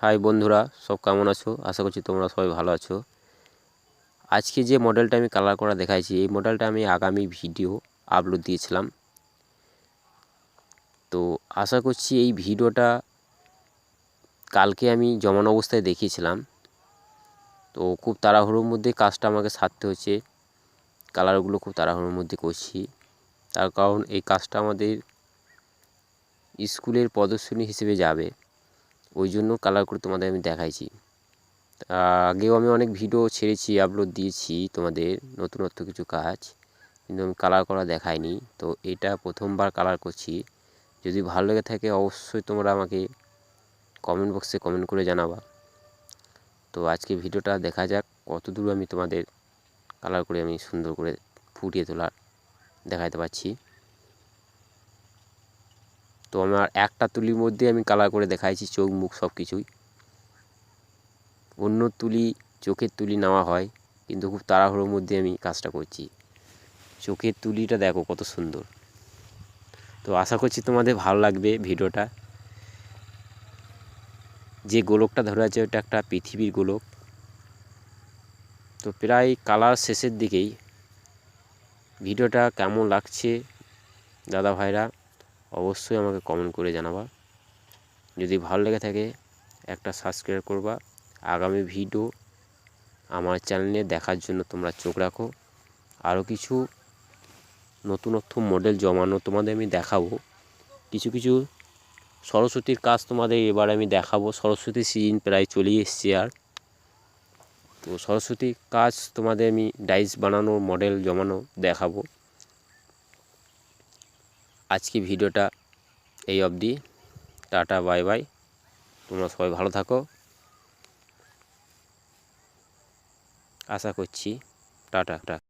High বন্ধুরা, সব কেমন আছো? আশা করছি তোমরা সবাই ভালো আছো। আজকে যে মডেলটা আমি কালার করা দেখাইছি, এই মডেলটা আমি আগামী ভিডিও আপলোড দিয়েছিলাম। তো আশা করছি এই ভিডিওটা কালকে আমি জমানো অবস্থায় দেখিয়েছিলাম। তো খুব তাড়াহুড়োর মধ্যে কাজটা আমাকে সারতে হচ্ছে, কালারগুলো খুব তাড়াহুড়োর মধ্যে করছি। তার কারণ এই কাজটা আমাদের স্কুলের প্রদর্শনী হিসেবে যাবে, ওই জন্য কালার করে তোমাদের আমি দেখাইছি। আগেও আমি অনেক ভিডিও ছেড়েছি, আপলোড দিয়েছি তোমাদের নতুনত্ব কিছু কাজ, কিন্তু আমি কালার করা দেখাইনি। তো এটা প্রথমবার কালার করছি। যদি ভালো লেগে থাকে অবশ্যই তোমরা আমাকে কমেন্ট বক্সে কমেন্ট করে জানাবা। তো আজকে ভিডিওটা দেখা যাক কত দূর আমি তোমাদের কালার করে আমি সুন্দর করে ফুটিয়ে তোলার দেখাতে পারছি। তো আমার একটা তুলির মধ্যে আমি কালার করে দেখাইছি চোখ মুখ সব কিছুই। অন্য তুলি চোখের তুলি নেওয়া হয়, কিন্তু খুব তাড়াহুড়োর মধ্যে আমি কাজটা করছি। চোখের তুলিটা দেখো কত সুন্দর। তো আশা করছি তোমাদের ভালো লাগবে ভিডিওটা। যে গোলকটা ধরে আছে ওটা একটা পৃথিবীর গোলক। তো প্রায় কালার শেষের দিকেই। ভিডিওটা কেমন লাগছে দাদা ভাইরা অবশ্যই আমাকে কমেন্ট করে জানাবা। যদি ভালো লেগে থাকে একটা সাবস্ক্রাইব করবা। আগামী ভিডিও আমার চ্যানেলে দেখার জন্য তোমরা চোখ রাখো। আরও কিছু নতুনত্ব মডেল জমানো তোমাদের আমি দেখাবো। কিছু কিছু সরস্বতীর কাজ তোমাদের এবার আমি দেখাবো। সরস্বতী সিজন প্রায় চলেই এসছে। আর তো সরস্বতীর কাজ তোমাদের আমি ডাইস বানানোর মডেল জমানো দেখাবো। আজকে ভিডিওটা এই অবধি। Tata bye bye. তোমরা সবাই ভালো থাকো আশা করছি। টাটা।